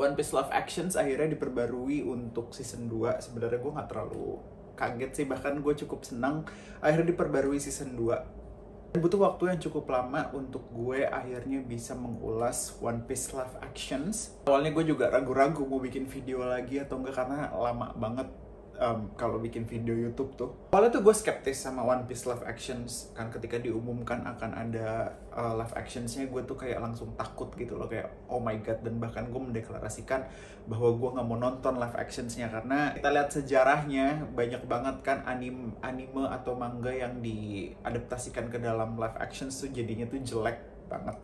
One Piece Love Actions akhirnya diperbarui untuk season 2. Sebenarnya gue nggak terlalu kaget sih, bahkan gue cukup senang akhirnya diperbarui season 2. Butuh waktu yang cukup lama untuk gue akhirnya bisa mengulas One Piece Love Actions. Awalnya gue juga ragu-ragu mau bikin video lagi atau enggak karena lama banget kalau bikin video YouTube tuh. Awalnya tuh gue skeptis sama One Piece Live Actions kan, ketika diumumkan akan ada live actionsnya, gue tuh kayak langsung takut gitu loh, kayak oh my god. Dan bahkan gue mendeklarasikan bahwa gue nggak mau nonton live actionsnya karena kita lihat sejarahnya banyak banget kan anime atau manga yang diadaptasikan ke dalam live actions tuh jadinya tuh jelek banget.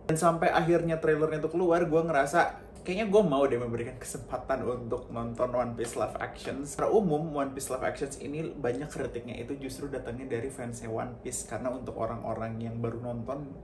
Dan sampai akhirnya trailernya tuh keluar, gue ngerasa kayaknya gue mau deh memberikan kesempatan untuk nonton One Piece Live Actions. Secara umum, One Piece Live Actions ini banyak kritiknya itu justru datangnya dari fansnya One Piece. Karena untuk orang-orang yang baru nonton,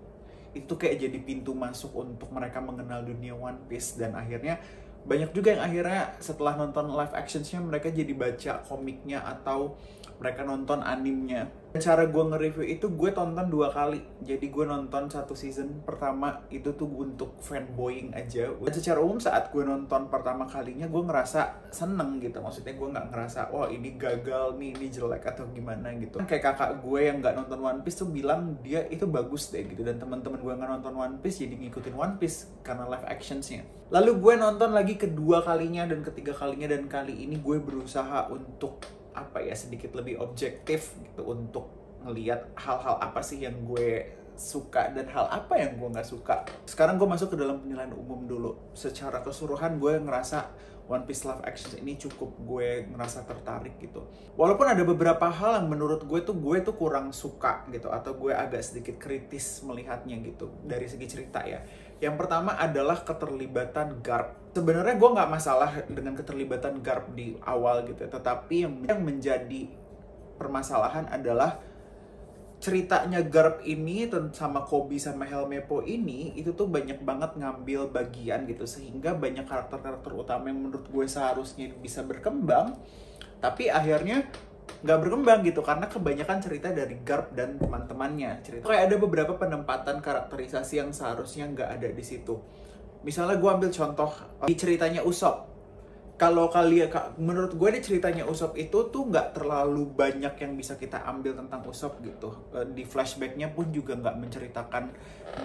itu kayak jadi pintu masuk untuk mereka mengenal dunia One Piece. Dan akhirnya banyak juga yang akhirnya setelah nonton live actionsnya mereka jadi baca komiknya atau mereka nonton animenya. Cara gue nge-review itu gue tonton 2 kali. Jadi gue nonton 1 season pertama itu tuh untuk fanboying aja. Dan secara umum saat gue nonton pertama kalinya gue ngerasa seneng gitu. Maksudnya gue nggak ngerasa oh ini gagal nih, ini jelek atau gimana gitu. Kayak kakak gue yang nggak nonton One Piece tuh bilang dia itu bagus deh gitu. Dan teman-teman gue nggak nonton One Piece jadi ngikutin One Piece karena live actionsnya. Lalu gue nonton lagi kedua kalinya dan ketiga kalinya, dan kali ini gue berusaha untuk sedikit lebih objektif gitu, untuk ngelihat hal-hal apa sih yang gue suka dan hal apa yang gue nggak suka. Sekarang gue masuk ke dalam penilaian umum dulu. Secara keseluruhan gue ngerasa One Piece Live Actions ini cukup gue ngerasa tertarik gitu. Walaupun ada beberapa hal yang menurut gue tuh kurang suka gitu, atau gue agak sedikit kritis melihatnya gitu dari segi cerita ya. Yang pertama adalah keterlibatan Garp. Sebenarnya gue nggak masalah dengan keterlibatan Garp di awal gitu, tetapi yang menjadi permasalahan adalah ceritanya Garp ini sama Koby sama Helmeppo ini itu tuh banyak banget ngambil bagian gitu, sehingga banyak karakter-karakter utama yang menurut gue seharusnya bisa berkembang tapi akhirnya nggak berkembang gitu karena kebanyakan cerita dari Garp dan teman-temannya. Cerita kayak ada beberapa penempatan karakterisasi yang seharusnya nggak ada di situ. Misalnya gue ambil contoh di ceritanya Usopp. Kalau kalian, menurut gue di ceritanya Usopp itu tuh nggak terlalu banyak yang bisa kita ambil tentang Usopp gitu. Di flashbacknya pun juga nggak menceritakan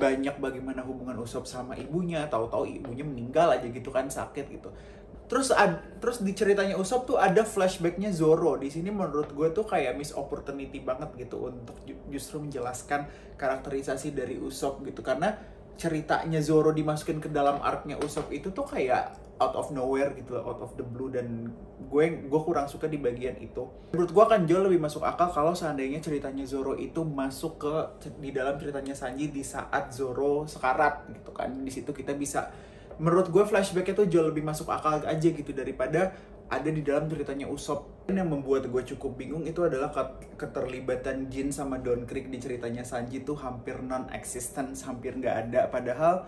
banyak bagaimana hubungan Usopp sama ibunya. Tahu-tahu ibunya meninggal aja gitu kan, sakit gitu. Terus di ceritanya Usopp tuh ada flashbacknya Zoro. Di sini menurut gue tuh kayak miss opportunity banget gitu untuk justru menjelaskan karakterisasi dari Usopp gitu, karena ceritanya Zoro dimasukin ke dalam arc-nya Usopp itu tuh kayak out of nowhere gitu, out of the blue, dan gue kurang suka di bagian itu. Menurut gue akan jauh lebih masuk akal kalau seandainya ceritanya Zoro itu masuk di dalam ceritanya Sanji di saat Zoro sekarat gitu kan. Di situ kita bisa, menurut gue flashbacknya tuh jauh lebih masuk akal aja gitu daripada ada di dalam ceritanya Usopp. Dan yang membuat gue cukup bingung itu adalah keterlibatan Jin sama Don Krieg di ceritanya Sanji tuh hampir non-existent, hampir nggak ada. Padahal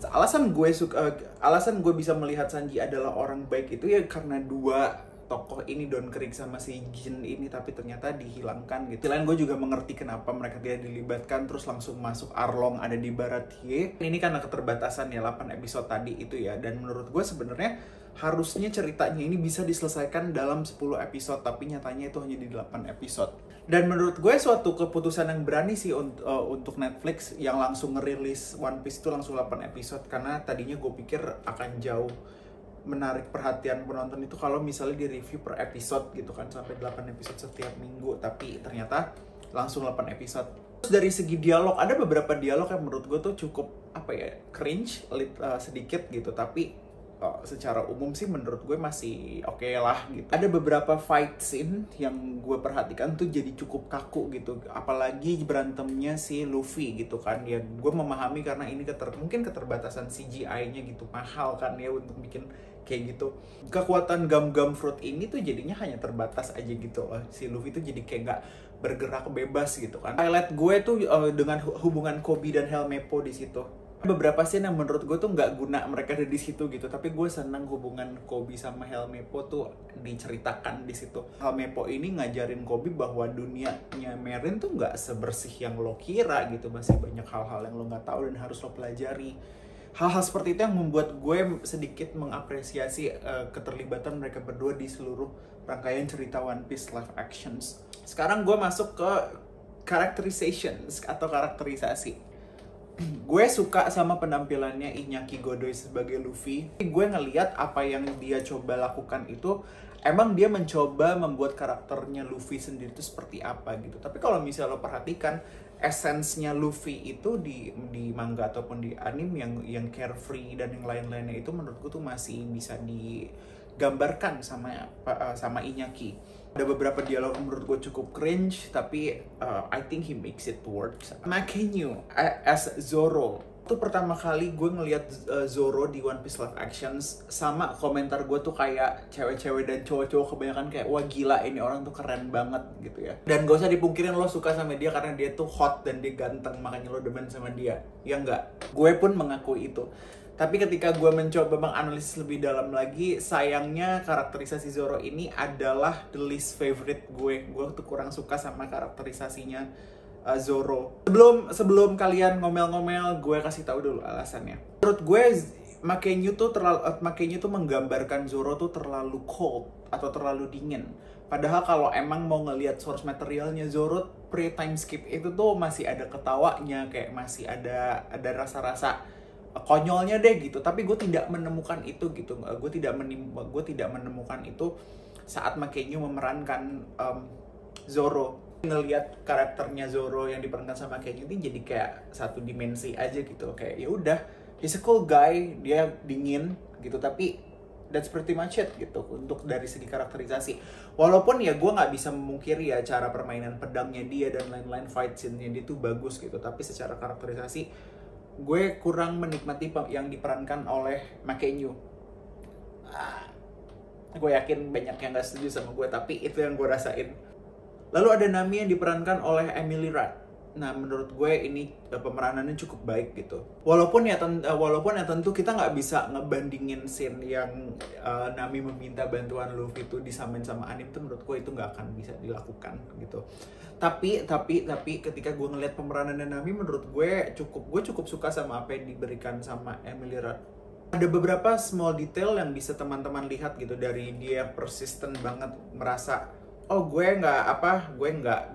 alasan gue bisa melihat Sanji adalah orang baik itu ya karena dua tokoh ini, Don Krieg sama si Jin ini, tapi ternyata dihilangkan gitu. Selain gue juga mengerti kenapa mereka tidak dilibatkan terus langsung masuk Arlong ada di Baratie. Ini karena keterbatasan ya 8 episode tadi itu ya, dan menurut gue sebenarnya harusnya ceritanya ini bisa diselesaikan dalam 10 episode, tapi nyatanya itu hanya di 8 episode. Dan menurut gue suatu keputusan yang berani sih untuk Netflix yang langsung ngerilis One Piece itu langsung 8 episode, karena tadinya gue pikir akan jauh menarik perhatian penonton itu kalau misalnya di review per episode gitu kan, sampai 8 episode setiap minggu, tapi ternyata langsung 8 episode. Terus dari segi dialog, ada beberapa dialog yang menurut gue tuh cukup cringe sedikit gitu, tapi secara umum sih menurut gue masih oke lah gitu. Ada beberapa fight scene yang gue perhatikan tuh jadi cukup kaku gitu, apalagi berantemnya si Luffy gitu kan ya. Gue memahami karena ini mungkin keterbatasan CGI-nya gitu, mahal kan ya untuk bikin kayak gitu. Kekuatan gum fruit ini tuh jadinya hanya terbatas aja gitu loh. Si Luffy tuh jadi kayak nggak bergerak bebas gitu kan. Highlight gue tuh dengan hubungan Koby dan Helmeppo di situ. Beberapa scene yang menurut gue tuh nggak guna mereka ada di situ gitu, tapi gue senang hubungan Koby sama Helmeppo tuh diceritakan di situ. Helmeppo ini ngajarin Koby bahwa dunianya Marine tuh nggak sebersih yang lo kira gitu, masih banyak hal-hal yang lo nggak tahu dan harus lo pelajari. Hal-hal seperti itu yang membuat gue sedikit mengapresiasi keterlibatan mereka berdua di seluruh rangkaian cerita One Piece live actions. Sekarang gue masuk ke characterizations atau karakterisasi. Gue suka sama penampilannya Iñaki Godoy sebagai Luffy. Gue ngeliat apa yang dia coba lakukan itu, emang dia mencoba membuat karakternya Luffy sendiri itu seperti apa gitu. Tapi kalau misalnya lo perhatikan, esensnya Luffy itu di manga ataupun di anime yang carefree dan yang lain-lainnya itu menurut gue tuh masih bisa digambarkan sama Iñaki. Ada beberapa dialog menurut gue cukup cringe, tapi I think he makes it works. Makenyu as Zoro. Itu pertama kali gue ngeliat Zoro di One Piece live actions, sama komentar gue tuh kayak cewek-cewek dan cowok-cowok kebanyakan kayak, wah gila ini orang tuh keren banget gitu ya. Dan gak usah dipungkirin lo suka sama dia karena dia tuh hot dan dia ganteng, makanya lo demen sama dia. Ya enggak? Gue pun mengakui itu. Tapi ketika gue mencoba menganalisis lebih dalam lagi, sayangnya karakterisasi Zoro ini adalah the least favorite gue. Gue tuh kurang suka sama karakterisasinya Zoro. Sebelum kalian ngomel-ngomel, gue kasih tahu dulu alasannya. Menurut gue, Makenyu tuh menggambarkan Zoro tuh terlalu cold atau terlalu dingin. Padahal kalau emang mau ngelihat source materialnya Zoro pre-time skip itu tuh masih ada ketawanya, kayak masih ada rasa-rasa konyolnya deh gitu. Tapi gue tidak menemukan itu gitu. Gue tidak menemukan itu saat Makenyu memerankan Zoro. Ngelihat karakternya Zoro yang diperankan sama Makenyu ini jadi kayak satu dimensi aja gitu. Kayak ya udah, he's a cool guy, dia dingin gitu, tapi that's pretty much it gitu untuk dari segi karakterisasi. Walaupun ya gue nggak bisa memungkiri ya cara permainan pedangnya dia dan lain-lain, fight scene-nya dia tuh bagus gitu, tapi secara karakterisasi gue kurang menikmati yang diperankan oleh Makenyu. Gue yakin banyak yang gak setuju sama gue, tapi itu yang gue rasain. Lalu ada Nami yang diperankan oleh Emily Rudd. Nah, menurut gue ini pemeranannya cukup baik gitu. Walaupun ya tentu kita nggak bisa ngebandingin scene yang Nami meminta bantuan Luffy itu disamain sama anime, tuh menurut gue itu nggak akan bisa dilakukan gitu. Tapi ketika gue ngeliat pemeranannya Nami, menurut gue cukup suka sama apa yang diberikan sama Emily Rudd. Ada beberapa small detail yang bisa teman-teman lihat gitu dari dia persisten banget merasa, oh gue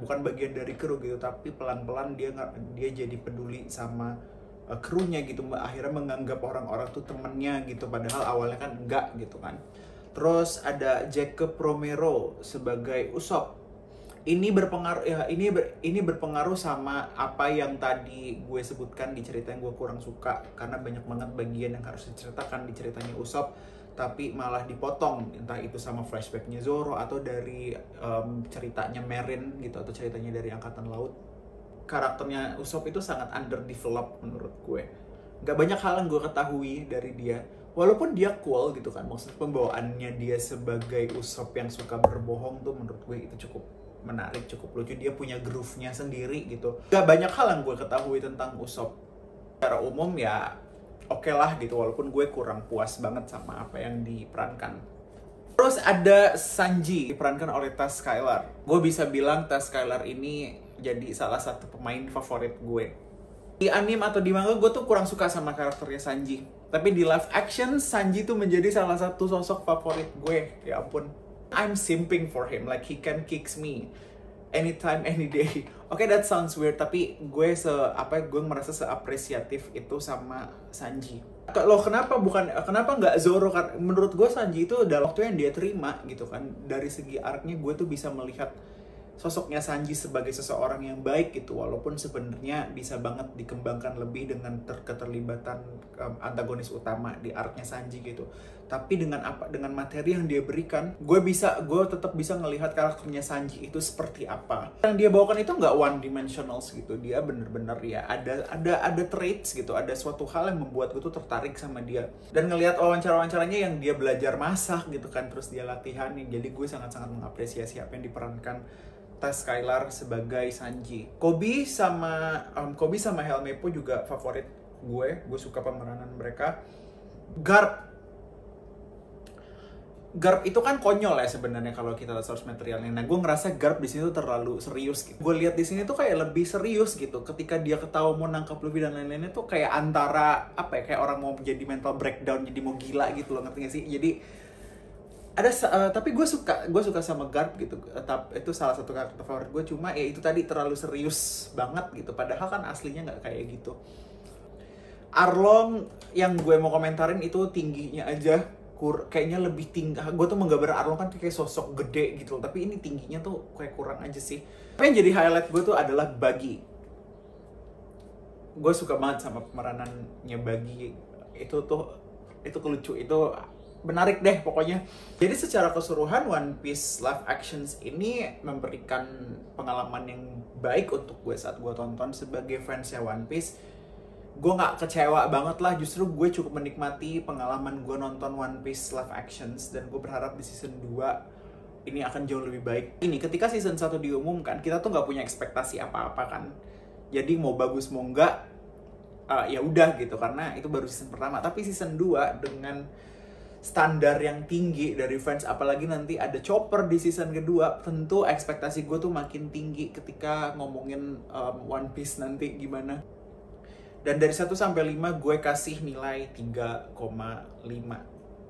bukan bagian dari kru gitu, tapi pelan-pelan dia jadi peduli sama krunya gitu, akhirnya menganggap orang-orang tuh temennya gitu, padahal awalnya kan enggak gitu kan. Terus ada Jacob Romero sebagai Usopp. Ini berpengaruh ya, ini berpengaruh sama apa yang tadi gue sebutkan di cerita yang gue kurang suka, karena banyak banget bagian yang harus diceritakan di ceritanya Usopp tapi malah dipotong, entah itu sama flashbacknya Zoro atau dari ceritanya Marine gitu, atau ceritanya dari Angkatan Laut. Karakternya Usopp itu sangat underdeveloped menurut gue. Gak banyak hal yang gue ketahui dari dia, walaupun dia cool gitu kan, maksud pembawaannya dia sebagai Usopp yang suka berbohong tuh menurut gue itu cukup menarik, cukup lucu. Dia punya groove-nya sendiri gitu. Gak banyak hal yang gue ketahui tentang Usopp. Secara umum ya oke lah gitu, walaupun gue kurang puas banget sama apa yang diperankan. Terus ada Sanji, diperankan oleh Taz Skylar. Gue bisa bilang Taz Skylar ini jadi salah satu pemain favorit gue. Di anime atau di manga gue tuh kurang suka sama karakternya Sanji. Tapi di live action, Sanji tuh menjadi salah satu sosok favorit gue. Ya ampun, I'm simping for him, like he can kicks me anytime, any day. Oke, that sounds weird, tapi gue merasa seapresiatif itu sama Sanji. Loh, kenapa nggak Zoro? Kan menurut gue Sanji itu dalam waktu yang dia terima gitu kan, dari segi arc-nya gue tuh bisa melihat sosoknya Sanji sebagai seseorang yang baik gitu, walaupun sebenarnya bisa banget dikembangkan lebih dengan keterlibatan antagonis utama di arc-nya Sanji gitu. Tapi dengan materi yang dia berikan, gue tetap bisa ngelihat karakternya Sanji itu seperti apa. Yang dia bawakan itu nggak one dimensional gitu, dia bener-bener ya ada traits gitu, ada suatu hal yang membuat gue tuh tertarik sama dia. Dan ngelihat wawancara-wawancaranya yang dia belajar masak gitu kan, terus dia latihan nih, jadi gue sangat-sangat mengapresiasi apa yang diperankan Taz Skylar sebagai Sanji. Koby sama Helmeppo juga favorit gue suka pemeranan mereka. Garp itu kan konyol ya sebenarnya kalau kita lihat source materialnya. Nah, gue ngerasa Garp di sini tuh terlalu serius gitu. Gue lihat di sini tuh kayak lebih serius gitu. Ketika dia ketawa mau nangkap Luffy dan lain-lainnya tuh kayak antara apa ya, kayak orang mau jadi mental breakdown, jadi mau gila gitu loh, ngerti gak sih? Jadi ada tapi gue suka sama Garp gitu. Itu salah satu karakter favorit gue, cuma ya itu tadi terlalu serius banget gitu. Padahal kan aslinya nggak kayak gitu. Arlong yang gue mau komentarin itu tingginya aja kayaknya lebih tinggi. Gue tuh menggambar Arlong kan kayak sosok gede gitu, tapi ini tingginya tuh kayak kurang aja sih. Tapi yang jadi highlight gue tuh adalah Buggy. Gue suka banget sama pemeranannya Buggy. Itu lucu, itu menarik deh pokoknya. Jadi secara keseluruhan One Piece live actions ini memberikan pengalaman yang baik untuk gue saat gue tonton sebagai fansnya One Piece. Gue gak kecewa banget lah, justru gue cukup menikmati pengalaman gue nonton One Piece live actions, dan gue berharap di season 2 ini akan jauh lebih baik. Ini ketika season 1 diumumkan, kita tuh gak punya ekspektasi apa-apa kan. Jadi mau bagus mau enggak, ya udah gitu, karena itu baru season pertama. Tapi season 2 dengan standar yang tinggi dari fans, apalagi nanti ada Chopper di season kedua, tentu ekspektasi gue tuh makin tinggi ketika ngomongin One Piece nanti gimana. Dan dari 1 sampai 5 gue kasih nilai 3,5.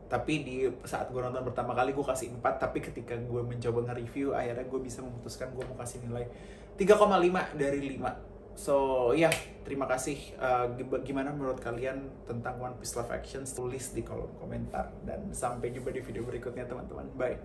Tapi di saat gue nonton pertama kali gue kasih 4, tapi ketika gue mencoba nge-review akhirnya gue bisa memutuskan gue mau kasih nilai 3,5 dari 5. So ya, terima kasih. Gimana menurut kalian tentang One Piece live action? Tulis di kolom komentar, dan sampai jumpa di video berikutnya teman-teman. Bye.